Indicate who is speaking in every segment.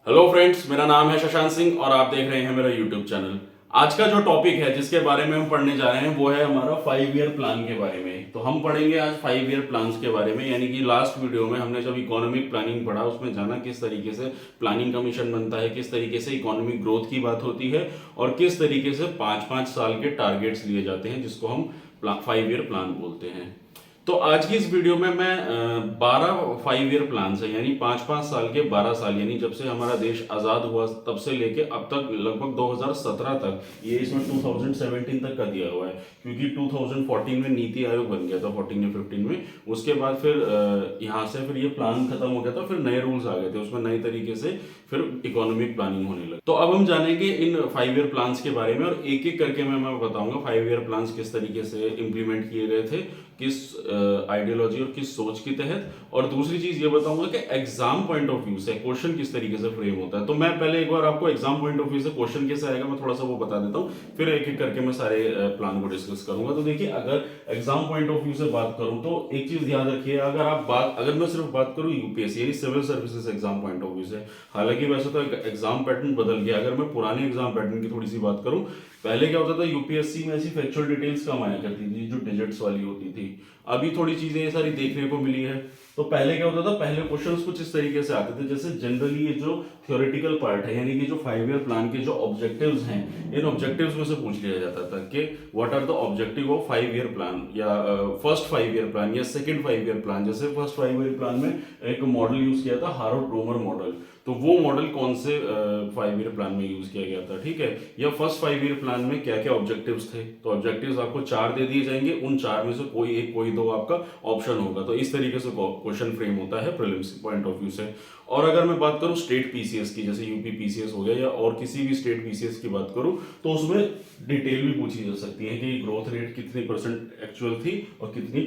Speaker 1: Hello friends, मेरा नाम है शशांक सिंह और आप देख रहे हैं मेरा यूट्यूब चैनल। आज का जो टॉपिक है जिसके बारे में हम पढ़ने जा रहे हैं वो है हमारा 5 ईयर प्लान के बारे में। तो हम पढ़ेंगे आज 5 ईयर प्लान्स के बारे में, यानी कि लास्ट वीडियो में हमने जब इकोनॉमिक प्लानिंग पढ़ा उसमें जाना किस तरीके से प्लानिंग का मिशन बनता है, किस तरीके से इकोनॉमिक ग्रोथ की बात होती है और किस तरीके से 5-5 साल के टारगेट्स लिए जाते हैं जिसको हम 5 ईयर प्लान बोलते हैं। तो आज की इस वीडियो में मैं 12 5 ईयर प्लान है, यानी 5-5 साल के 12 साल, यानी जब से हमारा देश आज़ाद हुआ तब से लेके अब तक लगभग 2017 तक, ये इसमें 2017 तक का दिया हुआ है क्योंकि 2014 में नीति आयोग बन गया था, 14 या 15 में। उसके बाद फिर यहाँ से फिर ये प्लान खत्म हो गया था, फिर नए रूल्स आ गए थे, उसमें नए तरीके से फिर इकोनॉमिक प्लानिंग होने लगी। तो अब हम जानेंगे इन 5 ईयर प्लान्स के बारे में और एक एक करके मैं बताऊंगा 5 ईयर प्लान्स किस तरीके से इंप्लीमेंट किए गए थे, किस आइडियोलॉजी और किस सोच के तहत। और दूसरी चीज ये बताऊंगा कि एग्जाम पॉइंट ऑफ व्यू से क्वेश्चन किस तरीके से फ्रेम होता है। तो मैं पहले एक बार आपको एग्जाम पॉइंट ऑफ व्यू से क्वेश्चन कैसे आएगा मैं थोड़ा सा वो बता देता हूँ, फिर एक एक करके मैं सारे प्लान को डिस्कस करूंगा। तो देखिए, अगर एग्जाम पॉइंट ऑफ व्यू से बात करूं तो एक चीज ध्यान रखिए, अगर मैं सिर्फ बात करूं यूपीएससी यानी civil services exam point of view से, हालांकि वैसे तो एग्जाम पैटर्न बदल गया। अगर मैं पुराने एग्जाम पैटर्न की थोड़ी सी बात करूं, पहले क्या होता था यूपीएससी में ऐसी फैक्चुअल डिटेल्स कम आया करती थी जो डिजिट्स वाली होती थी। अभी थोड़ी चीजें ये सारी देखने को मिली है। तो पहले क्या होता था, पहले क्वेश्चंस कुछ इस तरीके से आते थे, जैसे जनरली ये जो थ्योरेटिकल पार्ट है यानी कि जो 5 ईयर प्लान के जो ऑब्जेक्टिव्स हैं, इन ऑब्जेक्टिव्स में से पूछ लिया जाता था कि what are the objective of 5 year plan या फर्स्ट 5 ईयर प्लान या सेकंड 5 ईयर प्लान। जैसे फर्स्ट 5 ईयर प्लान में एक मॉडल यूज किया था हारो डोमर मॉडल, तो वो मॉडल कौन से 5 ईयर प्लान में यूज किया गया था, ठीक है। या फर्स्ट 5 ईयर प्लान में क्या क्या ऑब्जेक्टिव्स थे, तो ऑब्जेक्टिव्स आपको 4 दे दिए जाएंगे, उन 4 में से कोई एक कोई दो आपका ऑप्शन होगा। तो इस तरीके से क्वेश्चन फ्रेम होता है प्रीलिम्स पॉइंट ऑफ व्यू से। और अगर मैं बात करूं स्टेट पीसीएस की, जैसे यूपी पीसीएस हो गया या और किसी भी स्टेट पीसीएस की बात करूं, तो उसमें डिटेल भी पूछी जा सकती है कि ग्रोथ रेट कितनी परसेंट एक्चुअल थी और कितनी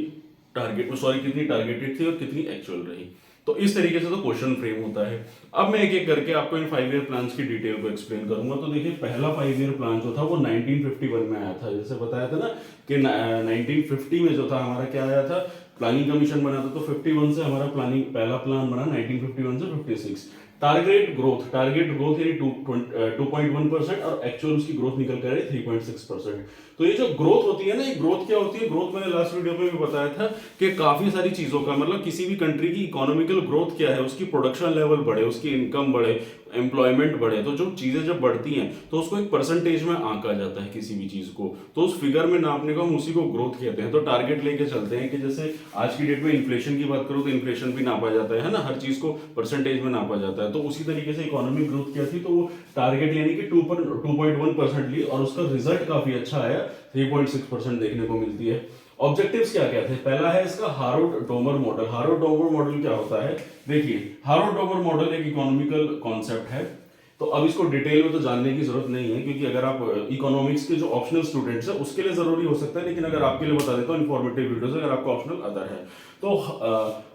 Speaker 1: कितनी टारगेटेड थी और कितनी एक्चुअल रही। तो इस तरीके से तो क्वेश्चन फ्रेम होता है। अब मैं एक एक करके आपको इन 5 ईयर प्लान्स की डिटेल को एक्सप्लेन करूंगा। तो देखिए, पहला 5 ईयर प्लान जो था वो 1951 में आया था। जैसे बताया था ना कि 1950 में जो था हमारा क्या आया था, प्लानिंग कमीशन बना था। तो 51 से हमारा प्लानिंग पहला प्लान बना 1951 से 56। टारगेट ग्रोथ यानी 2.1% और एक्चुअल उसकी ग्रोथ निकल कर आई 3.6%। तो ये जो ग्रोथ होती है ना, ये ग्रोथ क्या होती है, ग्रोथ मैंने लास्ट वीडियो में भी बताया था कि काफी सारी चीजों का मतलब किसी भी कंट्री की इकोनॉमिकल ग्रोथ क्या है, उसकी प्रोडक्शन लेवल बढ़े, उसकी इनकम बढ़े, एम्प्लॉयमेंट बढ़े। तो जो चीजें जब बढ़ती हैं तो उसको एक परसेंटेज में आंका जाता है किसी भी चीज को, तो उस फिगर में नापने को हम उसी को ग्रोथ कहते हैं। तो टारगेट लेके चलते हैं कि जैसे आज की डेट में इन्फ्लेशन की बात करूं तो इन्फ्लेशन भी नापा जाता है ना, हर चीज को परसेंटेज में नापा जाता है। तो उसी तरीके से इकोनॉमिक ग्रोथ क्या थी, तो वो टारगेट यानी कि 2.1% ली और उसका रिजल्ट काफी अच्छा आया, 3.6% देखने को मिलती है। ऑब्जेक्टिव्स क्या क्या थे, पहला है इसका हारो डोमर मॉडल। हारो डोमर मॉडल क्या होता है, देखिए हारो डोमर मॉडल एक इकोनॉमिकल कॉन्सेप्ट है। तो अब इसको डिटेल में तो जानने की जरूरत नहीं है क्योंकि अगर आप इकोनॉमिक्स के जो ऑप्शनल स्टूडेंट्स हैं उसके लिए जरूरी हो सकता है, लेकिन अगर आपके लिए बता देता हूँ इन्फॉर्मेटिव वीडियोस अगर आपका ऑप्शनल अदर है। तो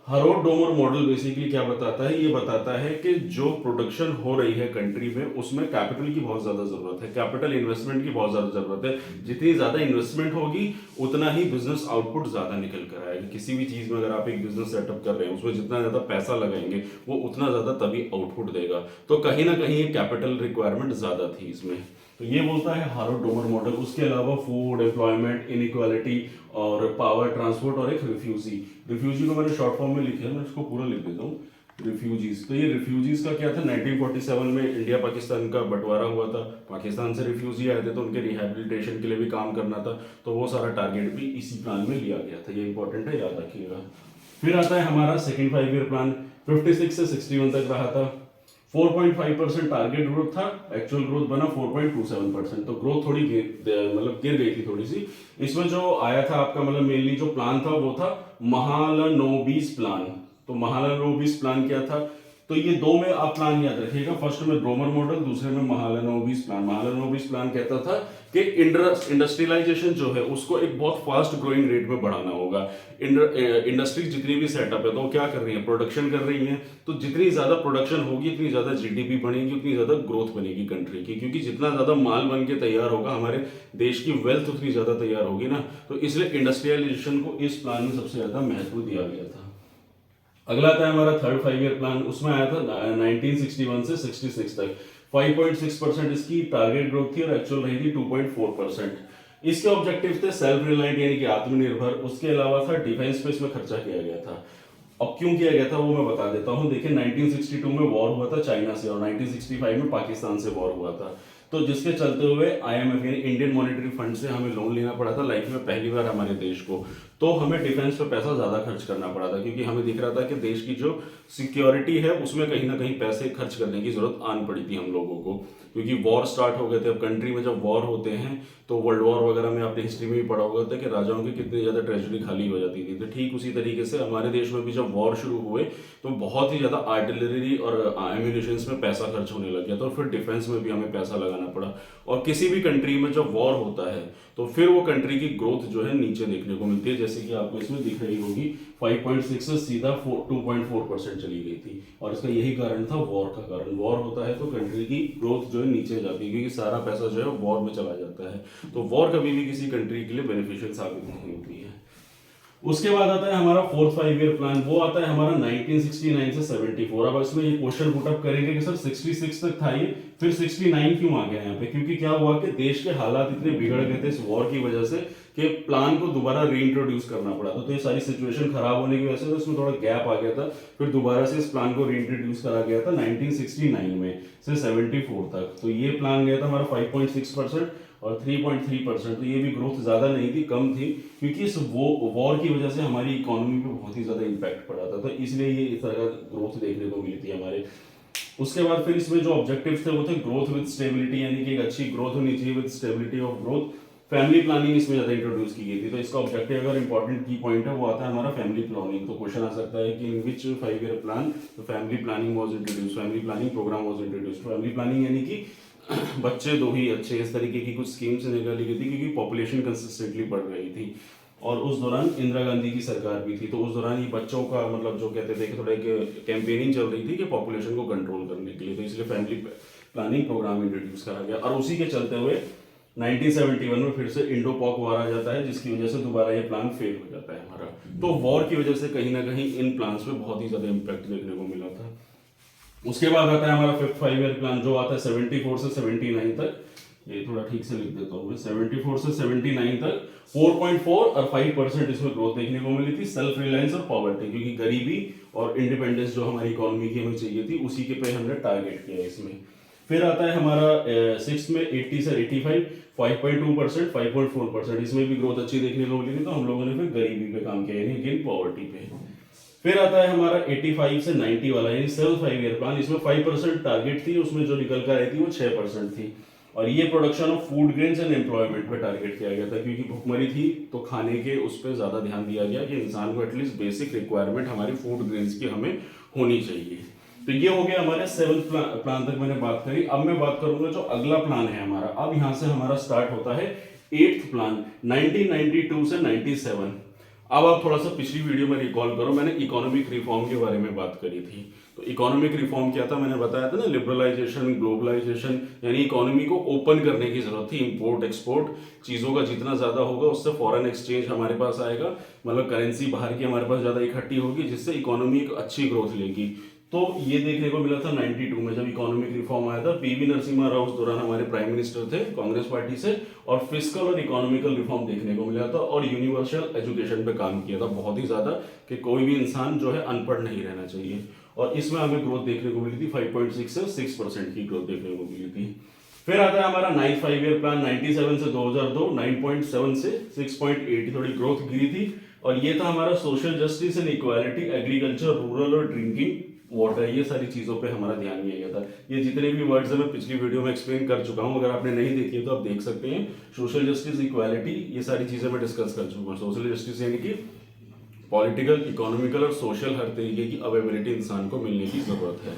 Speaker 1: हरोड डोमर मॉडल बेसिकली क्या बताता है, ये बताता है कि जो प्रोडक्शन हो रही है कंट्री में उसमें कैपिटल की बहुत ज्यादा जरूरत है, कैपिटल इन्वेस्टमेंट की बहुत ज्यादा जरूरत है। जितनी ज्यादा इन्वेस्टमेंट होगी उतना ही बिजनेस आउटपुट ज्यादा निकल कर आएगा। किसी भी चीज में अगर आप एक बिजनेस सेटअप कर रहे हैं उसमें जितना ज्यादा पैसा लगाएंगे वो उतना ज्यादा तभी आउटपुट देगा। तो कहीं ना कहीं कैपिटल रिक्वायरमेंट ज्यादा थी इसमें। तो ये बोलता है हारो डोमर मॉडल। उसके अलावा फूड, एम्प्लॉयमेंट, इनइक्वालिटी और पावर ट्रांसपोर्ट और एक रिफ्यूजी को मैंने शॉर्ट फॉर्म में लिखा है, मैं इसको पूरा लिख देता हूँ, रिफ्यूजीज। तो ये रिफ्यूजीज का क्या था, 1947 में इंडिया पाकिस्तान का बंटवारा हुआ था, पाकिस्तान से रिफ्यूजी आए थे तो उनके रिहेबिलिटेशन के लिए भी काम करना था। तो वो सारा टारगेट भी इसी प्लान में लिया गया था, ये इंपॉर्टेंट है, याद रखिएगा। फिर आता है हमारा सेकेंड 5 ईयर प्लान, 56 से 61 तक रहा था। 4.5% टारगेट ग्रोथ था, एक्चुअल ग्रोथ बना 4.27%। तो ग्रोथ थोड़ी मतलब गिर गई थी थोड़ी सी। इसमें जो आया था आपका मतलब मेनली जो प्लान था वो था महालनोबिस प्लान। तो महालनोबिस प्लान क्या था, तो ये दो में आप प्लान याद रखिएगा, फर्स्ट में ड्रोमर मॉडल, दूसरे में महालनोबिस प्लान। महालनोबिस प्लान कहता था कि इंडस्ट्रियलाइजेशन जो है उसको एक बहुत फास्ट ग्रोइंग रेट में बढ़ाना होगा। इंडस्ट्रीज जितनी भी सेटअप है तो वो क्या कर रही है, प्रोडक्शन कर रही है। तो जितनी ज्यादा प्रोडक्शन होगी उतनी ज्यादा जीडीपी बढ़ेगी, उतनी ज्यादा ग्रोथ बनेगी कंट्री की, क्योंकि जितना ज्यादा माल बन के तैयार होगा हमारे देश की वेल्थ उतनी ज्यादा तैयार होगी ना। तो इसलिए इंडस्ट्रियलाइजेशन को इस प्लान में सबसे ज्यादा महत्व दिया गया था। अगला आता है हमारा थर्ड 5 ईयर प्लान, उसमें आया था 1961 से 66 तक 5.6% इसकी टारगेट ग्रोथ थी और एक्चुअल रही थी 2.4%। इसके ऑब्जेक्टिव थे सेल्फ रिलायंट यानी कि आत्मनिर्भर, उसके अलावा था डिफेंस पे इसमें खर्चा किया गया था। अब क्यों किया गया था वो मैं बता देता हूँ। देखिए 1962 में वॉर हुआ था चाइना से और 1965 में पाकिस्तान से वॉर हुआ था, तो जिसके चलते हुए आईएमएफ यानी इंडियन मॉनेटरी फंड से हमें लोन लेना पड़ा था लाइफ में पहली बार हमारे देश को। तो हमें डिफेंस पे पैसा ज्यादा खर्च करना पड़ा था क्योंकि हमें दिख रहा था कि देश की जो सिक्योरिटी है उसमें कहीं ना कहीं पैसे खर्च करने की जरूरत आन पड़ी थी हम लोगों को, क्योंकि वॉर स्टार्ट हो गए थे। अब कंट्री में जब वॉर होते हैं तो वर्ल्ड वॉर वगैरह में आपने हिस्ट्री में भी पढ़ा होगा था कि राजाओं की कितनी ज्यादा ट्रेजरी खाली हो जाती थी। तो ठीक उसी तरीके से हमारे देश में भी जब वॉर शुरू हुए तो बहुत ही ज्यादा आर्टिलरी और एम्यूनिशंस में पैसा खर्च होने लग गया, तो फिर डिफेंस में भी हमें पैसा लगाना पड़ा। और किसी भी कंट्री में जब वॉर होता है तो फिर वो कंट्री की ग्रोथ जो है नीचे देखने को मिलती है, जैसे कि आपको इसमें दिख रही होगी 5.6 से सीधा 2.4% चली गई थी। और इसका यही कारण था, वॉर का कारण। वॉर होता है तो कंट्री की ग्रोथ जो है नीचे जाती है क्योंकि सारा पैसा जो है वॉर में चला जाता है। तो वॉर कभी भी किसी कंट्री के लिए बेनिफिशियल साबित नहीं होती है। उसके बाद आता है हमारा फोर्थ 5 ईयर प्लान, वो आता है हमारा 1969 से 74। अब इसमें ये क्वेश्चन पुटअप करेंगे कि सर 66 तक था ये, फिर 69 क्यों आ गया यहाँ पे? क्योंकि क्या हुआ कि देश के हालात इतने बिगड़ गए थे इस वॉर की वजह से कि प्लान को दोबारा रीइंट्रोड्यूस करना पड़ा था। तो ये सारी सिचुएशन खराब होने की वजह से तो इसमें थोड़ा गैप आ गया था, फिर दोबारा से इस प्लान को रीइंट्रोड्यूस करा गया था 1969 में से 74 तक। तो ये प्लान गया था हमारा 5.6% और 3.3%। तो ये भी ग्रोथ ज्यादा नहीं थी, कम थी, क्योंकि इस वॉर की वजह से हमारी इकोनॉमी पे बहुत ही ज्यादा इंपैक्ट पड़ा था, तो इसलिए ये इस तरह का ग्रोथ देखने को मिली थी हमारे। उसके बाद फिर इसमें जो ऑब्जेक्टिव्स थे वो थे ग्रोथ विद स्टेबिलिटी, यानी कि एक अच्छी ग्रोथ होनी चाहिए with stability of growth. Family planning इसमें ज्यादा इंट्रोड्यूस की गई थी। तो इसका ऑब्जेक्टिव अगर इंपॉर्टेंट की पॉइंट है वो आता है हमारा फैमिली प्लानिंग। तो क्वेश्चन आ सकता है कि in which 5 year plan family planning was introduce, family planning program was introduce. Family planning यानी कि बच्चे दो ही अच्छे, इस तरीके की कुछ स्कीम्स निकाली गई थी क्योंकि पॉपुलेशन कंसिस्टेंटली बढ़ रही थी और उस दौरान इंदिरा गांधी की सरकार भी थी। तो उस दौरान ये बच्चों का मतलब जो कहते थे कि थोड़ा एक कैंपेनिंग चल रही थी कि पॉपुलेशन को कंट्रोल करने के लिए, तो इसलिए फैमिली प्लानिंग प्रोग्राम इंट्रोड्यूस करा गया। और उसी के चलते हुए 1971 में फिर से इंडो पॉक वॉर आ जाता है, जिसकी वजह से दोबारा ये प्लान फेल हो जाता है हमारा। तो वॉर की वजह से कहीं ना कहीं इन प्लान्स पे बहुत ही ज्यादा इंपैक्ट देखने को मिला था। उसके बाद आता है हमारा फिफ्थ 5 ईयर प्लान, जो आता है 74 से 79 तक। ये थोड़ा ठीक से लिख देता हूँ मैं, 74 से 79 तक 4.4 और 5% इसमें ग्रोथ देखने को मिली थी। सेल्फ रिलायंस और पॉवर्टी, क्योंकि गरीबी और इंडिपेंडेंस जो हमारी इकोनॉमी की हमें चाहिए थी उसी के पे हमने टारगेट किया इसमें। फिर आता है हमारा 6 में 80 से 85 5.2%, 5.4%। इसमें भी ग्रोथ अच्छी देखने को मिली थी, तो हम लोगों ने फिर गरीबी पे काम किया, यानी अगेन पॉवर्टी पे। फिर आता है हमारा 85 से 90 वाला, यानी सेल्फ 5 ईयर प्लान। इसमें 5% टारगेट थी, उसमें जो निकल कर आई थी वो 6% थी। और ये production of food grains and employment पे टारगेट किया गया था, क्योंकि भुखमरी थी तो खाने के उस पर ज्यादा ध्यान दिया गया कि इंसान को एटलीस्ट बेसिक रिक्वायरमेंट हमारी फूड ग्रेन्स की हमें होनी चाहिए। तो ये हो गया हमारे 7th प्लान तक मैंने बात करी। अब मैं बात करूंगा जो अगला प्लान है हमारा। अब यहां से हमारा स्टार्ट होता है 8th प्लान 1992 से 97। अब आप थोड़ा सा पिछली वीडियो में रिकॉल करो, मैंने इकोनॉमिक रिफॉर्म के बारे में बात करी थी। तो इकोनॉमिक रिफॉर्म क्या था, मैंने बताया था ना, लिबरलाइजेशन, ग्लोबलाइजेशन, यानी इकोनॉमी को ओपन करने की जरूरत थी। इंपोर्ट एक्सपोर्ट चीजों का जितना ज्यादा होगा उससे फॉरेन एक्सचेंज हमारे पास आएगा, मतलब करेंसी बाहर की हमारे पास ज्यादा इकट्ठी होगी, जिससे इकोनॉमी एक अच्छी ग्रोथ लेगी। तो ये देखने को मिला था 92 में जब इकोनॉमिक रिफॉर्म आया था। पीवी नरसिम्हा राव उस दौरान हमारे प्राइम मिनिस्टर थे कांग्रेस पार्टी से, और फिस्कल और इकोनॉमिकल रिफॉर्म देखने को मिला था, और यूनिवर्सल एजुकेशन पे काम किया था बहुत ही ज्यादा, कि कोई भी इंसान जो है अनपढ़ नहीं रहना चाहिए। और इसमें हमें ग्रोथ देखने को मिली थी 5.6 से 6% की ग्रोथ देखने को मिली थी। फिर आता है हमारा 9th 5 ईयर प्लान 97 से 2002, 9.7 से 6.8, थोड़ी ग्रोथ गिरी थी। और ये था हमारा social justice and equality, agriculture, rural और ड्रिंकिंग वाटर, ये सारी चीजों पे हमारा ध्यान दिया गया था। ये जितने भी वर्ड्स है मैं पिछली वीडियो में एक्सप्लेन कर चुका हूँ, अगर आपने नहीं देखी है तो आप देख सकते हैं। सोशल जस्टिस, इक्वालिटी, ये सारी चीजें मैं डिस्कस कर चुका हूँ। सोशल जस्टिस यानी कि पॉलिटिकल, इकोनॉमिकल और सोशल हर तरीके की अवेलेबिलिटी इंसान को मिलने की जरूरत है।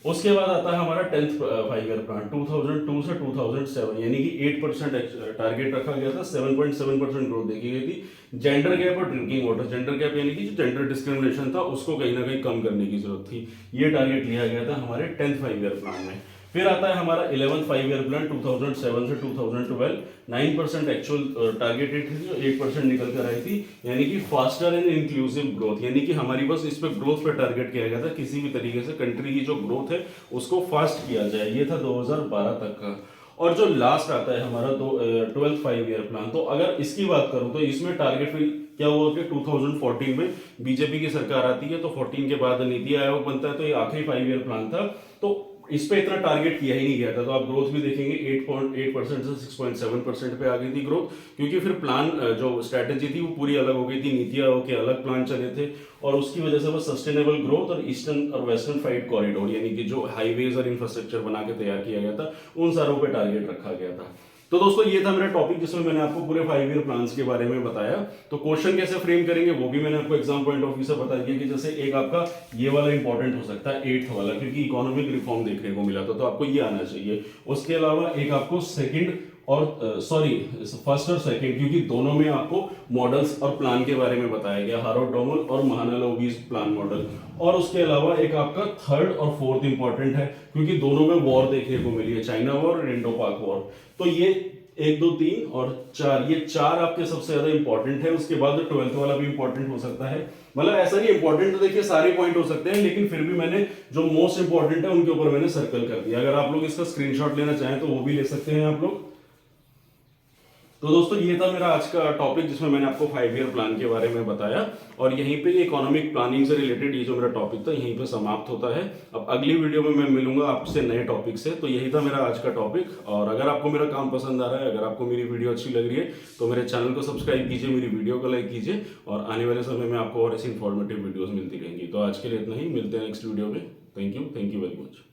Speaker 1: उसके बाद आता है हमारा 10th 5 ईयर प्लान 2002 से 2007, यानी कि 8% टारगेट रखा गया था, 7.7% ग्रोथ देखी गई थी। जेंडर गैप और ड्रिंकिंग वाटर, जेंडर गैप यानी कि जो जेंडर डिस्क्रिमिनेशन था उसको कहीं ना कहीं कम करने की जरूरत थी, ये टारगेट लिया गया था हमारे 10th 5 ईयर प्लान में। फिर आता है हमारा 11th 5 ईयर प्लान 2007 से 2012, 9% एक्चुअल टारगेटेड थी जो 8% निकल कर आई थी, यानी कि फास्टर एंड इंक्लूसिव ग्रोथ, यानी कि हमारी बस इस पे ग्रोथ पे टारगेट किया गया था, किसी भी तरीके से कंट्री की जो ग्रोथ है उसको फास्ट किया जाए, ये था 2012 तक का। और जो लास्ट आता है हमारा 12th 5 ईयर प्लान, तो अगर इसकी बात करूं तो इसमें टारगेट फिर क्या हुआ कि 2014 में बीजेपी की सरकार आती है, तो 14 के बाद नीति आयोग बनता है, तो ये आखिरी 5 ईयर प्लान था, तो इस पे इतना टारगेट किया ही नहीं गया था। तो आप ग्रोथ भी देखेंगे 8.8% से 6.7% पे आ गई थी ग्रोथ, क्योंकि फिर प्लान जो स्ट्रैटेजी थी वो पूरी अलग हो गई थी, नीति आयोग के अलग प्लान चले थे, और उसकी वजह से वो सस्टेनेबल ग्रोथ और ईस्टर्न और वेस्टर्न फ्राइट कॉरिडोर, यानी कि जो हाईवेज और इंफ्रास्ट्रक्चर बना के तैयार किया गया था, उन सारों पे टारगेट रखा गया था। तो दोस्तों ये था मेरा टॉपिक जिसमें मैंने आपको पूरे 5 ईयर प्लान्स के बारे में बताया। तो क्वेश्चन कैसे फ्रेम करेंगे वो भी मैंने आपको एग्जाम पॉइंट ऑफ व्यू से बता दिया कि जैसे एक आपका ये वाला इंपॉर्टेंट हो सकता है 8th वाला, क्योंकि इकोनॉमिक रिफॉर्म देखने को मिला था, तो आपको ये आना चाहिए। उसके अलावा एक आपको सेकंड और फर्स्ट और सेकंड, क्योंकि दोनों में आपको मॉडल्स और प्लान के बारे में बताया गया, हारोल्ड डोमल और महालनोबिस प्लान मॉडल। और उसके अलावा एक आपका थर्ड और फोर्थ इंपॉर्टेंट है, क्योंकि दोनों में वॉर देखने को मिली है, चाइना वॉर और इंडो पाक वॉर। तो ये 1 2 3 और 4, ये 4 आपके सबसे ज्यादा इंपॉर्टेंट है। उसके बाद 12th वाला भी इंपॉर्टेंट हो सकता है, मतलब ऐसा नहीं इंपॉर्टेंट, तो देखिए सारे पॉइंट हो सकते हैं, लेकिन फिर भी मैंने जो मोस्ट इंपॉर्टेंट है उनके ऊपर मैंने सर्कल कर दिया। अगर आप लोग इसका स्क्रीनशॉट लेना चाहें तो वो भी ले सकते हैं आप लोग। तो दोस्तों ये था मेरा आज का टॉपिक जिसमें मैंने आपको 5 ईयर प्लान के बारे में बताया, और यहीं पे इकोनॉमिक प्लानिंग से रिलेटेड ये जो मेरा टॉपिक था यहीं पे समाप्त होता है। अब अगली वीडियो में मैं मिलूंगा आपसे नए टॉपिक से। तो यही था मेरा आज का टॉपिक, और अगर आपको मेरा काम पसंद आ रहा है, अगर आपको मेरी वीडियो अच्छी लग रही है, तो मेरे चैनल को सब्सक्राइब कीजिए, मेरी वीडियो को लाइक कीजिए, और आने वाले समय में आपको और ऐसी इंफॉर्मेटिव वीडियोज मिलती रहेंगी। तो आज के लिए इतना ही, मिलते हैं नेक्स्ट वीडियो में। Thank you very much.